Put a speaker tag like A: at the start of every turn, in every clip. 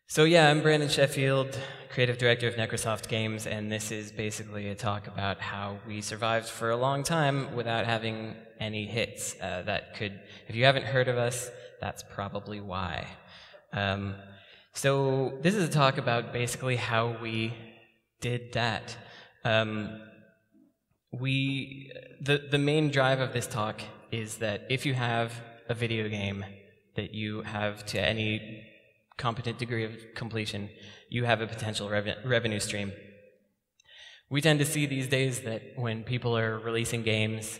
A: So yeah, I'm Brandon Sheffield, creative director of Necrosoft Games, and this is basically a talk about how we survived for a long time without having any hits. If you haven't heard of us, that's probably why. So this is a talk about basically how we did that. The main drive of this talk is that if you have a video game that you have to any competent degree of completion, you have a potential revenue stream. We tend to see these days that when people are releasing games,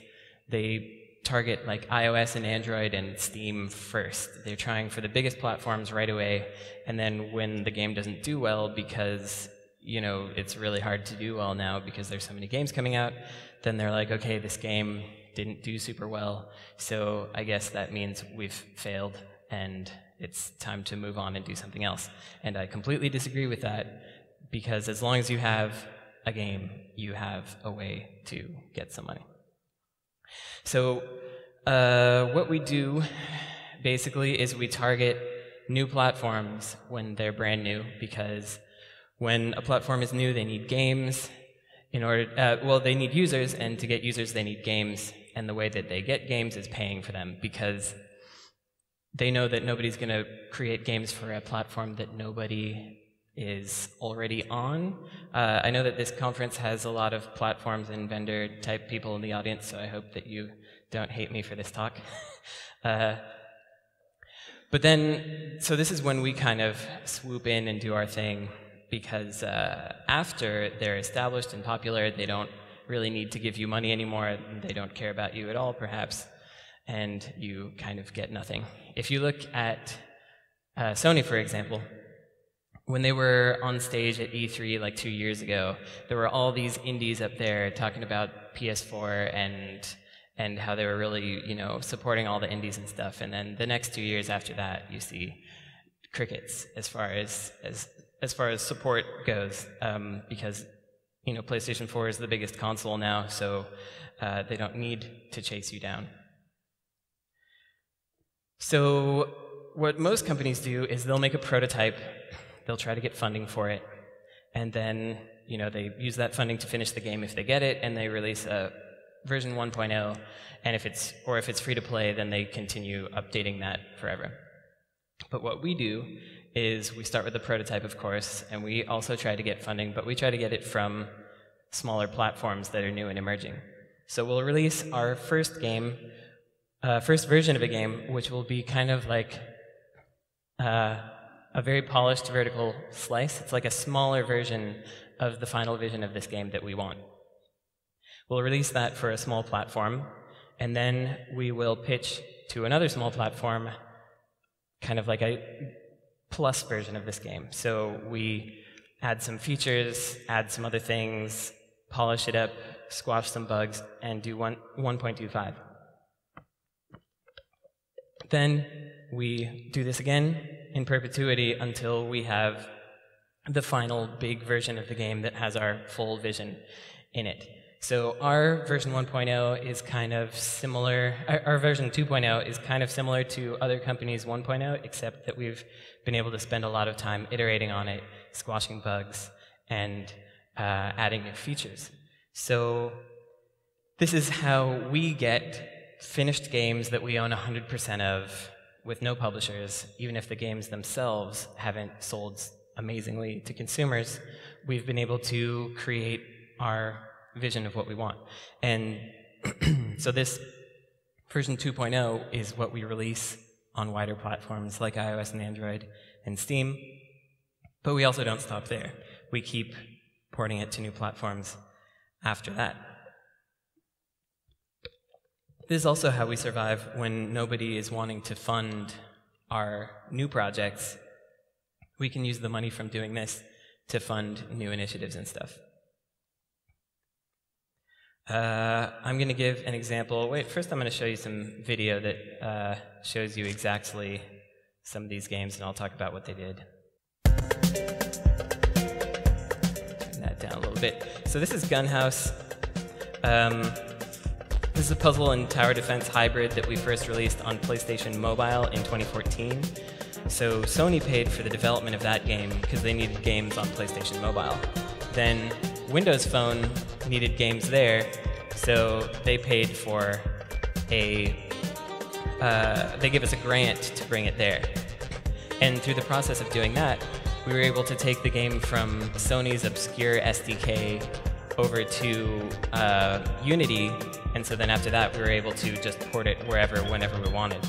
A: they target like iOS and Android and Steam first. They're trying for the biggest platforms right away, and then when the game doesn't do well because it's really hard to do well now because there's so many games coming out, then they're like, okay, this game didn't do super well, so I guess that means we've failed and it's time to move on and do something else. And I completely disagree with that, because as long as you have a game, you have a way to get some money. So what we do basically is we target new platforms when they're brand new, because when a platform is new, they need games. They need users, and to get users, they need games. And the way that they get games is paying for them, because they know that nobody's going to create games for a platform that nobody is already on. I know that this conference has a lot of platforms and vendor-type people in the audience, so I hope that you don't hate me for this talk. So this is when we kind of swoop in and do our thing, because after they're established and popular, they don't really need to give you money anymore. They don't care about you at all, perhaps, and you kind of get nothing. If you look at Sony, for example, when they were on stage at E3 like 2 years ago, there were all these indies up there talking about PS4 and how they were really, supporting all the indies and stuff. And then the next 2 years after that, you see crickets as far as support goes, because PlayStation 4 is the biggest console now, so they don't need to chase you down. So what most companies do is they'll make a prototype, they'll try to get funding for it, and then they use that funding to finish the game if they get it, and they release a version 1.0, and if it's free to play, then they continue updating that forever. But what we do is we start with a prototype, of course, and we also try to get funding, but we try to get it from smaller platforms that are new and emerging. So we'll release our first version of a game, which will be kind of like a very polished vertical slice. It's like a smaller version of the final vision of this game that we want. We'll release that for a small platform, and then we will pitch to another small platform, kind of like a plus version of this game. So we add some features, add some other things, polish it up, squash some bugs, and do 1.25. Then we do this again in perpetuity until we have the final big version of the game that has our full vision in it. So our version 1.0 is kind of similar, our version 2.0 is kind of similar to other companies' 1.0, except that we've been able to spend a lot of time iterating on it, squashing bugs, and adding new features. So this is how we get finished games that we own 100% of with no publishers. Even if the games themselves haven't sold amazingly to consumers, we've been able to create our vision of what we want. And so this version 2.0 is what we release on wider platforms like iOS and Android and Steam. But we also don't stop there. We keep porting it to new platforms after that. This is also how we survive when nobody is wanting to fund our new projects. We can use the money from doing this to fund new initiatives and stuff. I'm going to give an example. Wait, first I'm going to show you some video that shows you exactly some of these games, and I'll talk about what they did. Turn that down a little bit. So this is Gunhouse. This is a puzzle and tower defense hybrid that we first released on PlayStation Mobile in 2014. So Sony paid for the development of that game because they needed games on PlayStation Mobile. Then Windows Phone needed games there, so they paid for they gave us a grant to bring it there. And through the process of doing that, we were able to take the game from Sony's obscure SDK over to Unity, and so then after that we were able to just port it wherever, whenever we wanted.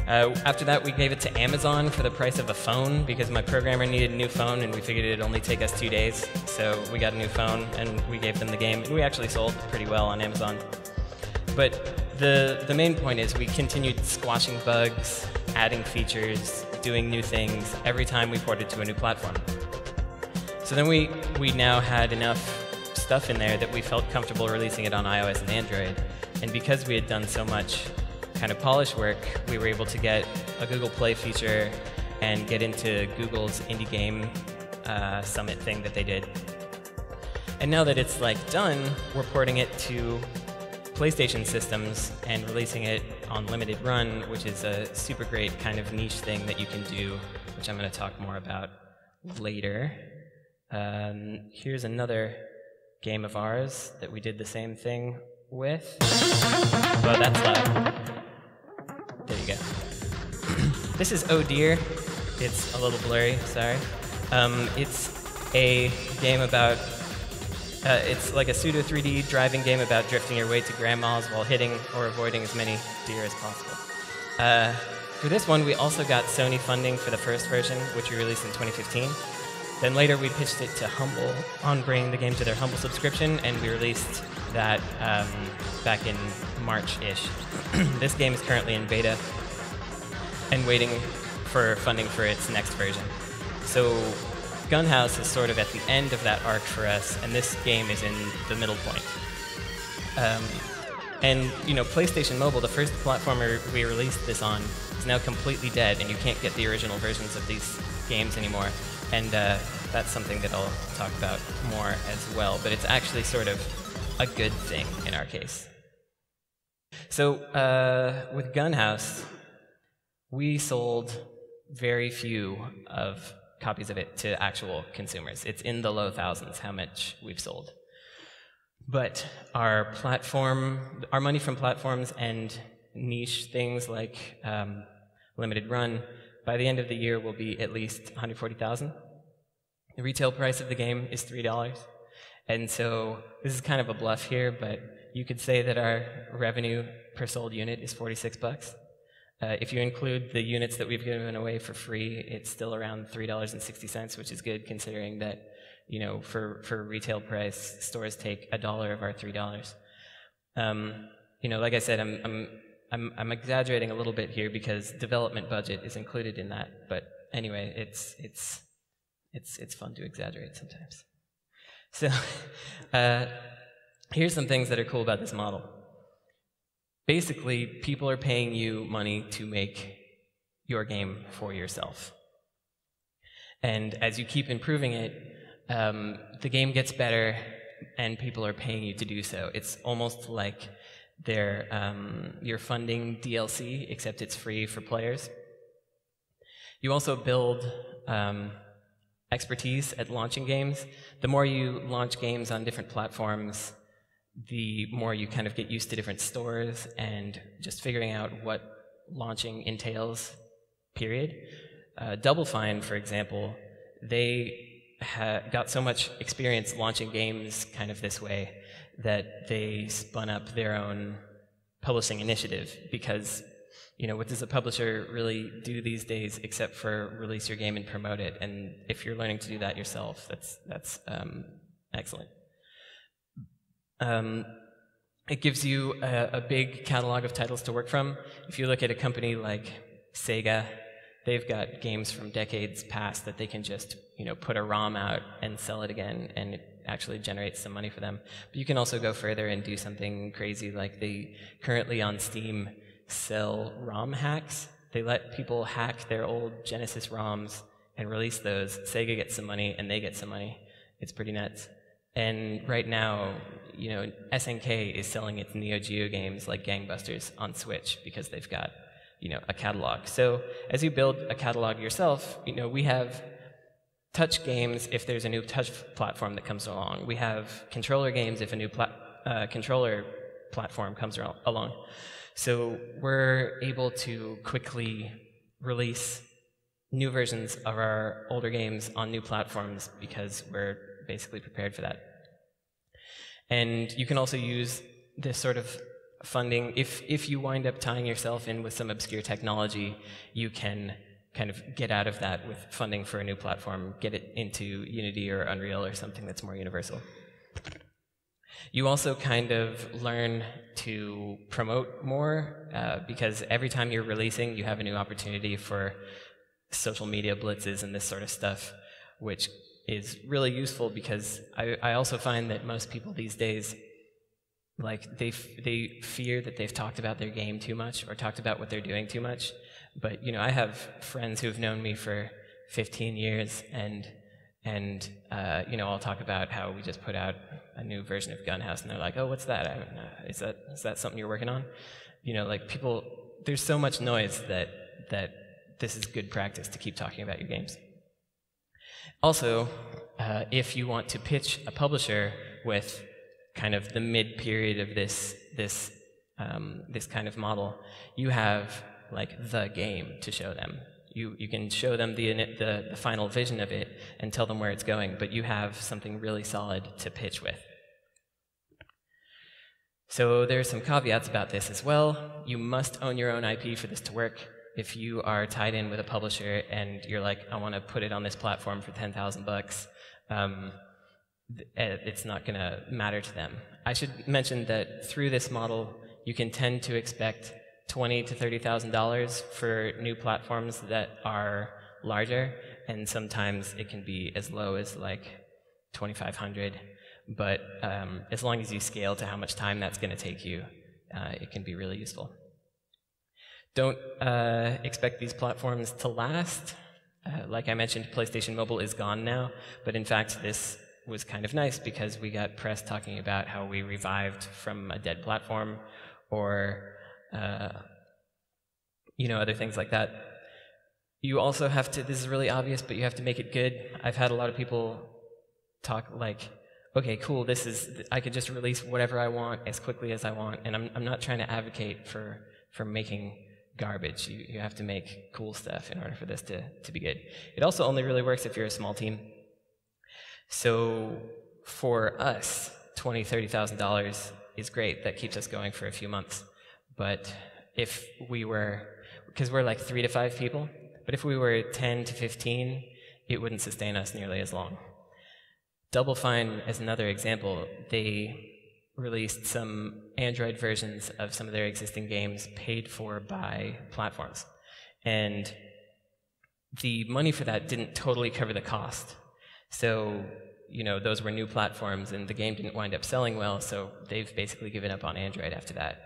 A: After that, we gave it to Amazon for the price of a phone because my programmer needed a new phone and we figured it'd only take us 2 days. So we got a new phone and we gave them the game. And we actually sold pretty well on Amazon. But the main point is we continued squashing bugs, adding features, doing new things every time we ported to a new platform. So then we now had enough stuff in there that we felt comfortable releasing it on iOS and Android. And because we had done so much kind of polish work, we were able to get a Google Play feature and get into Google's Indie Game Summit thing that they did. And now that it's like done, we're porting it to PlayStation systems and releasing it on limited run, which is a super great kind of niche thing that you can do, which I'm going to talk more about later. Here's another game of ours that we did the same thing with. Well, that's loud. There you go. This is Oh Dear. It's a little blurry, sorry. It's a game about, it's like a pseudo 3D driving game about drifting your way to grandma's while hitting or avoiding as many deer as possible. For this one, we also got Sony funding for the first version, which we released in 2015. Then later we pitched it to Humble on bringing the game to their Humble subscription, and we released that back in March-ish. This game is currently in beta and waiting for funding for its next version. So Gunhouse is sort of at the end of that arc for us, and this game is in the middle point. And you know, PlayStation Mobile, the first platformer we released this on, is now completely dead, and you can't get the original versions of these games anymore. And that's something that I'll talk about more as well, but it's actually sort of a good thing in our case. So with Gunhouse, we sold very few of copies of it to actual consumers. It's in the low thousands how much we've sold. But our money from platforms and niche things like limited run, by the end of the year will be at least 140,000. The retail price of the game is $3. And so this is kind of a bluff here, but you could say that our revenue per sold unit is $46. If you include the units that we've given away for free, it's still around $3.60, which is good considering that, you know, for retail price, stores take $1 of our $3. You know, like I said, I'm exaggerating a little bit here because development budget is included in that. But anyway, it's fun to exaggerate sometimes. So here's some things that are cool about this model. Basically, people are paying you money to make your game for yourself. And as you keep improving it, the game gets better, and people are paying you to do so. It's almost like you're funding DLC, except it's free for players. You also build expertise at launching games. The more you launch games on different platforms, the more you kind of get used to different stores and just figuring out what launching entails, period. Double Fine, for example, they got so much experience launching games kind of this way that they spun up their own publishing initiative because, you know, what does a publisher really do these days except for release your game and promote it? And if you're learning to do that yourself, that's excellent. It gives you a big catalog of titles to work from. If you look at a company like Sega, they've got games from decades past that they can just, you know, put a ROM out and sell it again, and it actually generates some money for them. But you can also go further and do something crazy, like they currently on Steam sell ROM hacks. They let people hack their old Genesis ROMs and release those. Sega gets some money, and they get some money. It's pretty nuts. And right now, you know, SNK is selling its Neo Geo games like gangbusters on Switch because they've got a catalog. So as you build a catalog yourself, we have touch games if there's a new touch platform that comes along. We have controller games if a new controller platform comes along. So we're able to quickly release new versions of our older games on new platforms because we're basically prepared for that. And you can also use this sort of funding. If you wind up tying yourself in with some obscure technology, you can kind of get out of that with funding for a new platform, get it into Unity or Unreal or something that's more universal. You also kind of learn to promote more because every time you're releasing, you have a new opportunity for social media blitzes and this sort of stuff, which is really useful because I also find that most people these days, like they fear that they've talked about their game too much or talked about what they're doing too much. But I have friends who've known me for 15 years, and I'll talk about how we just put out a new version of Gunhouse, and they're like, "Oh, what's that? I don't know. Is that something you're working on?" Like people, there's so much noise that this is good practice to keep talking about your games. Also, if you want to pitch a publisher with kind of the mid-period of this kind of model, you have like the game to show them. You can show them the final vision of it and tell them where it's going, but you have something really solid to pitch with. So there are some caveats about this as well. You must own your own IP for this to work. If you are tied in with a publisher and you're like, I want to put it on this platform for $10,000, it's not going to matter to them. I should mention that through this model, you can tend to expect $20,000 to $30,000 for new platforms that are larger, and sometimes it can be as low as like $2,500. But as long as you scale to how much time that's going to take you, it can be really useful. Don't expect these platforms to last. Like I mentioned, PlayStation Mobile is gone now, but in fact this was kind of nice because we got press talking about how we revived from a dead platform, or other things like that. You also have to, this is really obvious, but you have to make it good. I've had a lot of people talk like, okay, cool, I could just release whatever I want as quickly as I want, and I'm not trying to advocate for making garbage. You have to make cool stuff in order for this to be good. It also only really works if you're a small team. So for us, $20,000, $30,000 is great. That keeps us going for a few months. But if we were, because we're like 3 to 5 people, but if we were 10 to 15, it wouldn't sustain us nearly as long. Double Fine, as another example, they released some Android versions of some of their existing games paid for by platforms. And the money for that didn't totally cover the cost. So, those were new platforms, and the game didn't wind up selling well, so they've basically given up on Android after that.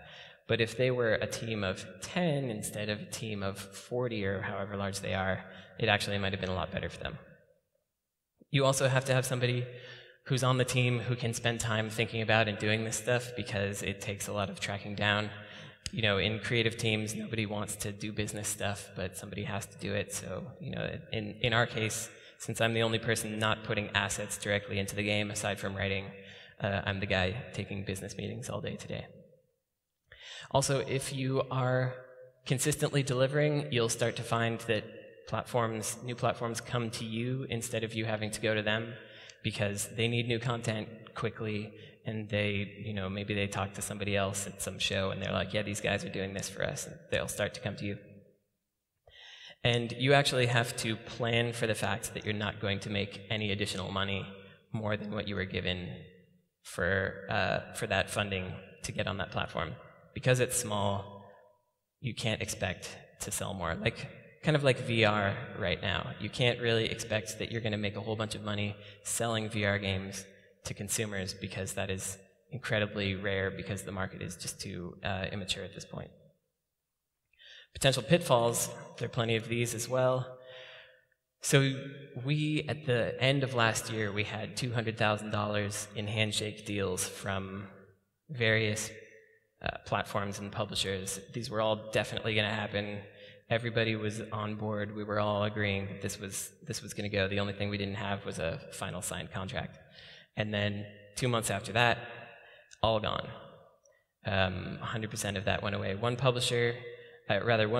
A: But if they were a team of 10 instead of a team of 40 or however large they are, it actually might have been a lot better for them. You also have to have somebody who's on the team who can spend time thinking about and doing this stuff, because it takes a lot of tracking down. In creative teams, nobody wants to do business stuff, but somebody has to do it. So, in our case, since I'm the only person not putting assets directly into the game aside from writing, I'm the guy taking business meetings all day today. Also, if you are consistently delivering, you'll start to find that new platforms come to you instead of you having to go to them, because they need new content quickly, and maybe they talk to somebody else at some show and they're like, yeah, these guys are doing this for us, and they'll start to come to you. And you actually have to plan for the fact that you're not going to make any additional money more than what you were given for that funding to get on that platform. Because it's small, you can't expect to sell more. Kind of like VR right now. You can't really expect that you're going to make a whole bunch of money selling VR games to consumers, because that is incredibly rare, because the market is just too immature at this point. Potential pitfalls, there are plenty of these as well. So at the end of last year, we had $200,000 in handshake deals from various platforms and publishers. These were all definitely going to happen. Everybody was on board. We were all agreeing that this was going to go. The only thing we didn't have was a final signed contract. And then 2 months after that, all gone. 100% of that went away. One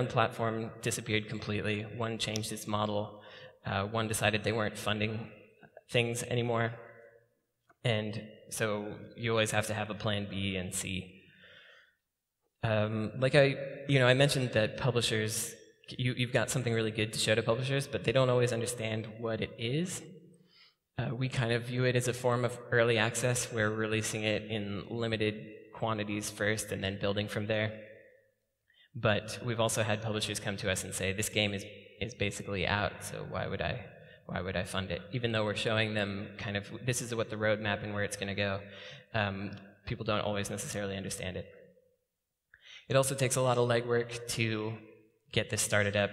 A: platform disappeared completely. One changed its model. One decided they weren't funding things anymore. And so you always have to have a plan B and C. I mentioned that publishers, you've got something really good to show to publishers, but they don't always understand what it is. We kind of view it as a form of early access. We're releasing it in limited quantities first and then building from there. But we've also had publishers come to us and say, this game is basically out, so why would I fund it? Even though we're showing them kind of, this is what the roadmap and where it's going to go, people don't always necessarily understand it. It also takes a lot of legwork to get this started up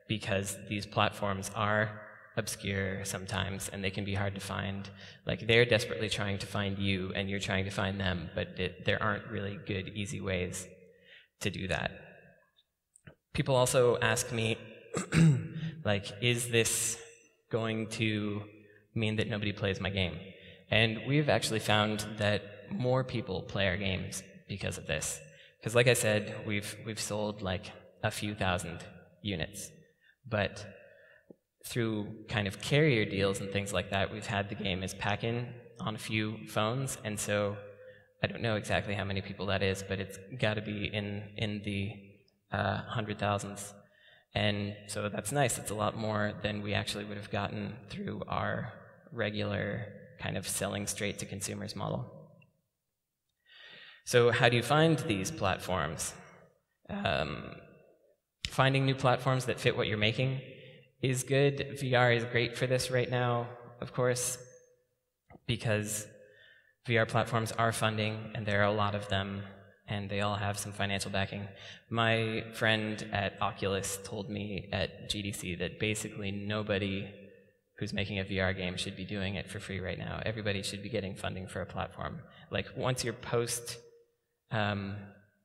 A: because these platforms are obscure sometimes and they can be hard to find. Like, they're desperately trying to find you and you're trying to find them, but there aren't really good, easy ways to do that. People also ask me, like, is this going to mean that nobody plays my game? And we've actually found that more people play our games because of this. Because like I said, we've sold like a few thousand units. But through kind of carrier deals and things like that, we've had the game as pack-in on a few phones. And so I don't know exactly how many people that is, but it's got to be in the 100,000s. And so that's nice. It's a lot more than we actually would have gotten through our regular kind of selling straight to consumers model. So how do you find these platforms? Finding new platforms that fit what you're making is good. VR is great for this right now, of course, because VR platforms are funding, and there are a lot of them, and they all have some financial backing. My friend at Oculus told me at GDC that basically nobody who's making a VR game should be doing it for free right now. Everybody should be getting funding for a platform. Like, once you're post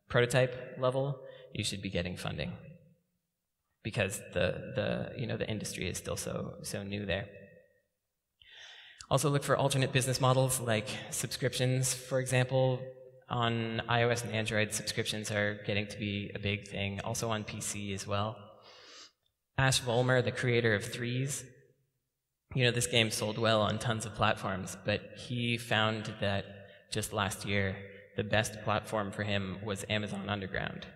A: prototype level, you should be getting funding because the industry is still so new there. Also look for alternate business models like subscriptions, for example. On iOS and Android, subscriptions are getting to be a big thing, also on PC as well. Ash Vollmer, the creator of Threes, this game sold well on tons of platforms, but he found that just last year, the best platform for him was Amazon Underground,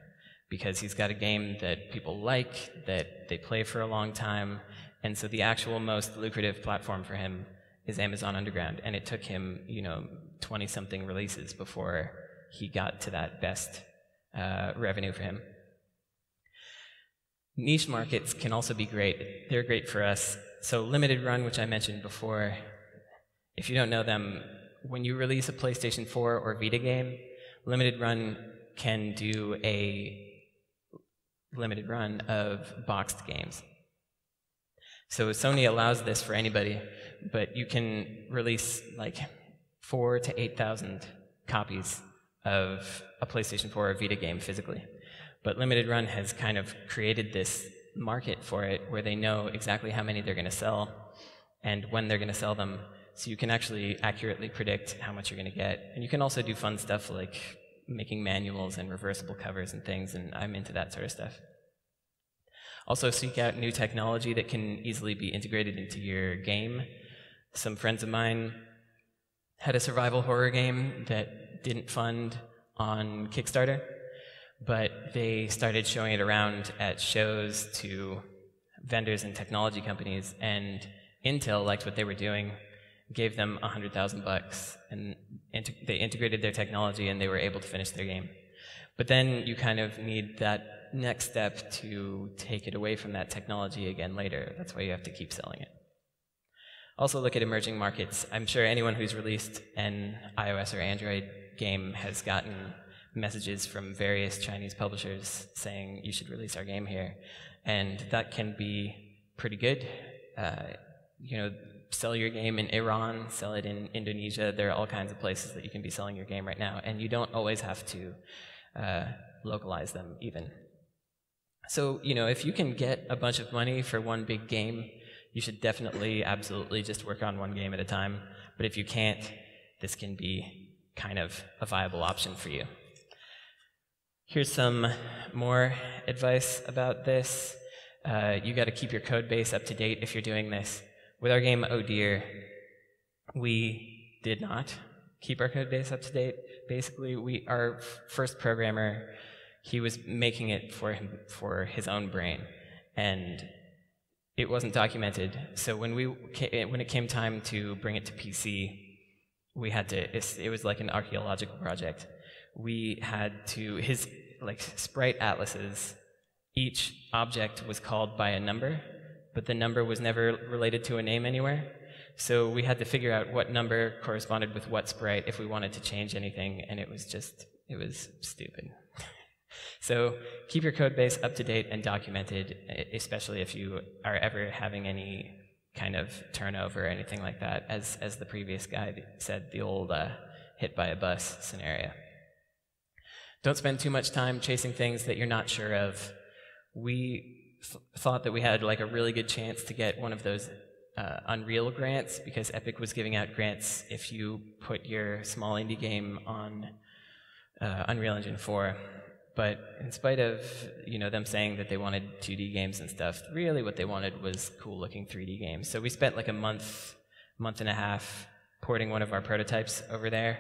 A: because he's got a game that people like, that they play for a long time, and so the actual most lucrative platform for him is Amazon Underground, and it took him, 20-something releases before he got to that best revenue for him. Niche markets can also be great. They're great for us. So Limited Run, which I mentioned before, if you don't know them, when you release a PlayStation 4 or Vita game, Limited Run can do a limited run of boxed games. So Sony allows this for anybody, but you can release like 4,000 to 8,000 copies of a PlayStation 4 or Vita game physically. But Limited Run has kind of created this market for it where they know exactly how many they're going to sell and when they're going to sell them. So you can actually accurately predict how much you're going to get. And you can also do fun stuff like making manuals and reversible covers and things, and I'm into that sort of stuff. Also seek out new technology that can easily be integrated into your game. Some friends of mine had a survival horror game that didn't fund on Kickstarter, but they started showing it around at shows to vendors and technology companies, and Intel liked what they were doing, gave them $100,000, and they integrated their technology and they were able to finish their game. But then you kind of need that next step to take it away from that technology again later. That's why you have to keep selling it. Also look at emerging markets. I'm sure anyone who's released an iOS or Android game has gotten messages from various Chinese publishers saying you should release our game here. And that can be pretty good. Sell your game in Iran, sell it in Indonesia. There are all kinds of places that you can be selling your game right now. And you don't always have to localize them even. So, if you can get a bunch of money for one big game, you should definitely, absolutely just work on one game at a time. But if you can't, this can be kind of a viable option for you. Here's some more advice about this. You got to keep your code base up to date if you're doing this. With our game, Oh Dear, we did not keep our code base up to date. Basically, our first programmer, he was making it for his own brain, and it wasn't documented. So when it came time to bring it to PC, we had to. It was like an archaeological project. We had to his sprite atlases. Each object was called by a number, but the number was never related to a name anywhere. So we had to figure out what number corresponded with what sprite if we wanted to change anything, and it was stupid. So keep your code base up to date and documented, especially if you are ever having any kind of turnover or anything like that, as the previous guy said, the old hit by a bus scenario. Don't spend too much time chasing things that you're not sure of. We thought that we had a really good chance to get one of those Unreal grants, because Epic was giving out grants if you put your small indie game on Unreal Engine 4. But in spite of them saying that they wanted 2D games and stuff, really what they wanted was cool-looking 3D games. So we spent a month and a half porting one of our prototypes over there,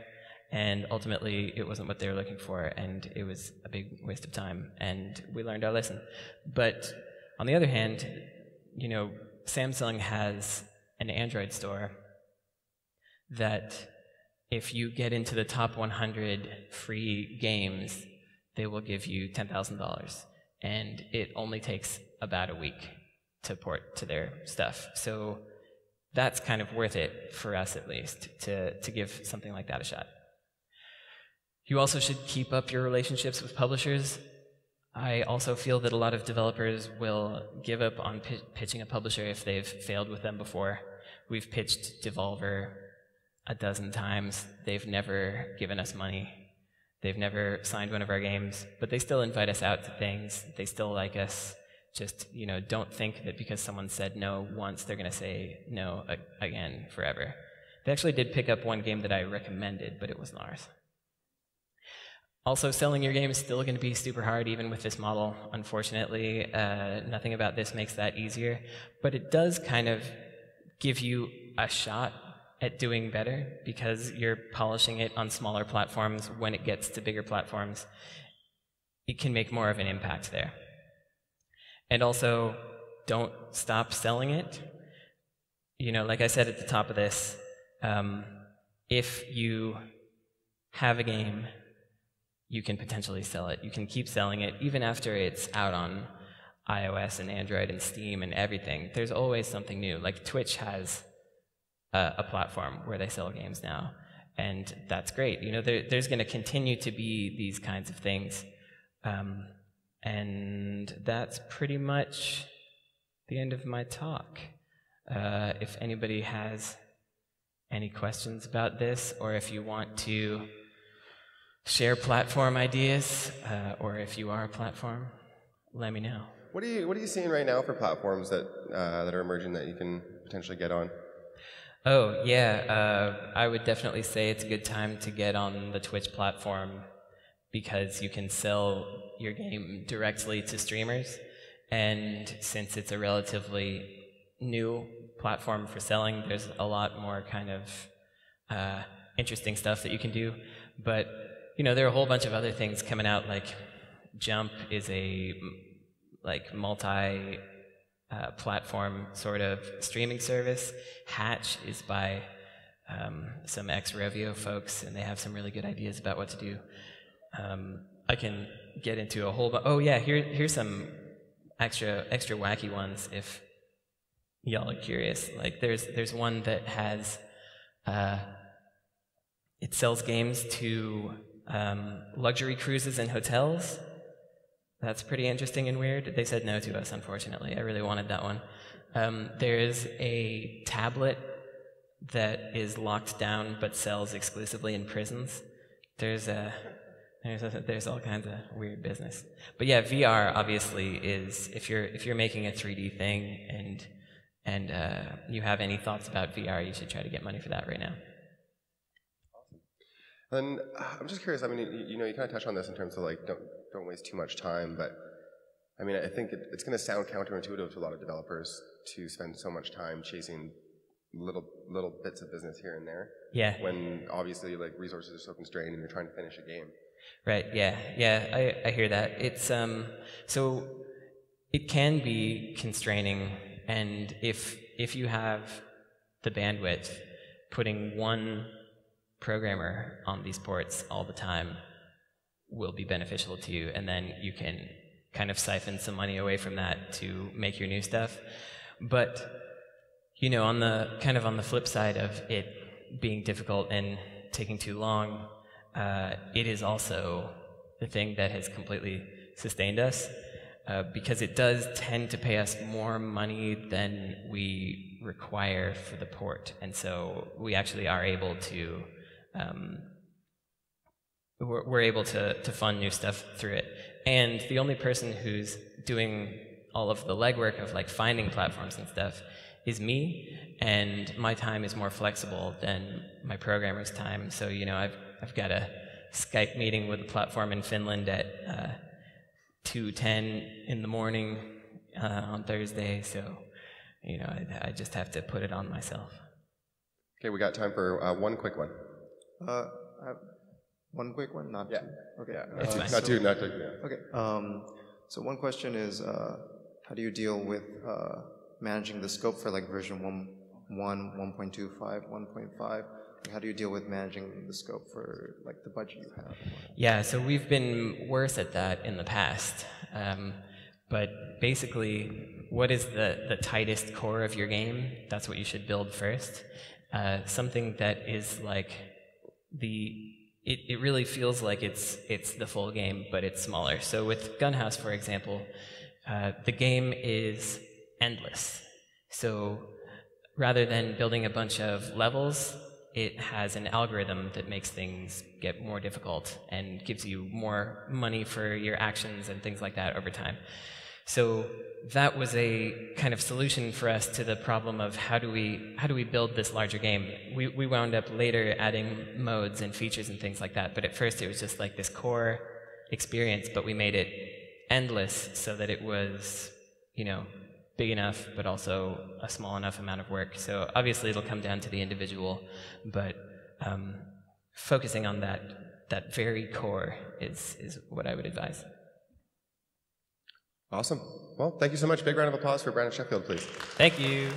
A: and ultimately it wasn't what they were looking for, and it was a big waste of time, and we learned our lesson. But on the other hand, Samsung has an Android store that if you get into the top 100 free games, they will give you $10,000, and it only takes about a week to port to their stuff. So that's kind of worth it, for us at least, to give something like that a shot. You also should keep up your relationships with publishers. I also feel that a lot of developers will give up on pitching a publisher if they've failed with them before. We've pitched Devolver a dozen times. They've never given us money. They've never signed one of our games, but they still invite us out to things. They still like us. Just, don't think that because someone said no once, they're going to say no again forever. They actually did pick up one game that I recommended, but it wasn't ours. Also, selling your game is still going to be super hard, even with this model, unfortunately. Nothing about this makes that easier, but it does kind of give you a shot at doing better, because you're polishing it on smaller platforms. When it gets to bigger platforms, it can make more of an impact there. And also, don't stop selling it. Like I said at the top of this, if you have a game, you can potentially sell it. You can keep selling it even after it's out on iOS and Android and Steam and everything. There's always something new. Like Twitch has a platform where they sell games now, and that's great. There's going to continue to be these kinds of things, and that's pretty much the end of my talk. If anybody has any questions about this, or if you want to share platform ideas, or if you are a platform, let me know.
B: What are you seeing right now for platforms that are emerging that you can potentially get on?
A: Oh, yeah. I would definitely say it's a good time to get on the Twitch platform, because you can sell your game directly to streamers. And since it's a relatively new platform for selling, there's a lot more kind of interesting stuff that you can do. But, there are a whole bunch of other things coming out, like Jump is a multi platform sort of streaming service. Hatch is by some ex-Revio folks, and they have some really good ideas about what to do. I can get into a whole bunch. Oh yeah, here's some extra wacky ones if y'all are curious. Like there's one that has it sells games to luxury cruises and hotels. That's pretty interesting and weird. They said no to us, unfortunately. I really wanted that one. There's a tablet that is locked down but sells exclusively in prisons. There's There's all kinds of weird business. But yeah, VR obviously is, if you're making a 3D thing and you have any thoughts about VR, you should try to get money for that right now.
B: And I'm just curious. I mean, you kind of touched on this in terms of like don't waste too much time. But I mean, I think it's going to sound counterintuitive to a lot of developers to spend so much time chasing little bits of business here and there.
A: Yeah.
B: When obviously like resources are so constrained and you're trying to finish a game.
A: Right. Yeah. I hear that. It's so it can be constraining, and if you have the bandwidth, putting one programmer on these ports all the time will be beneficial to you, and then you can kind of siphon some money away from that to make your new stuff. But on the flip side of it being difficult and taking too long, it is also the thing that has completely sustained us, because it does tend to pay us more money than we require for the port, and so we actually are able to we're able to fund new stuff through it. And the only person who's doing all of the legwork of like finding platforms and stuff is me, and my time is more flexible than my programmer's time. So I've got a Skype meeting with a platform in Finland at 2:10 in the morning on Thursday. So I just have to put it on myself.
B: Okay, we got time for one quick one.
C: One quick one, not two. Okay,
B: yeah, not two. Yeah.
C: Okay. So one question is, how do you deal with managing the scope for like version 1.25, 1.5? How do you deal with managing the scope for like the budget you have?
A: Yeah, so we've been worse at that in the past. But basically, what is the tightest core of your game? That's what you should build first. Something that is like it really feels like it's the full game, but it's smaller. So with Gunhouse, for example, the game is endless. So rather than building a bunch of levels, it has an algorithm that makes things get more difficult and gives you more money for your actions and things like that over time. So that was a kind of solution for us to the problem of how do we build this larger game. We wound up later adding modes and features and things like that, but at first it was just like this core experience, but we made it endless so that it was, big enough, but also a small enough amount of work. So obviously it'll come down to the individual, but focusing on that very core is what I would advise.
B: Awesome. Well, thank you so much. Big round of applause for Brandon Sheffield, please.
A: Thank you.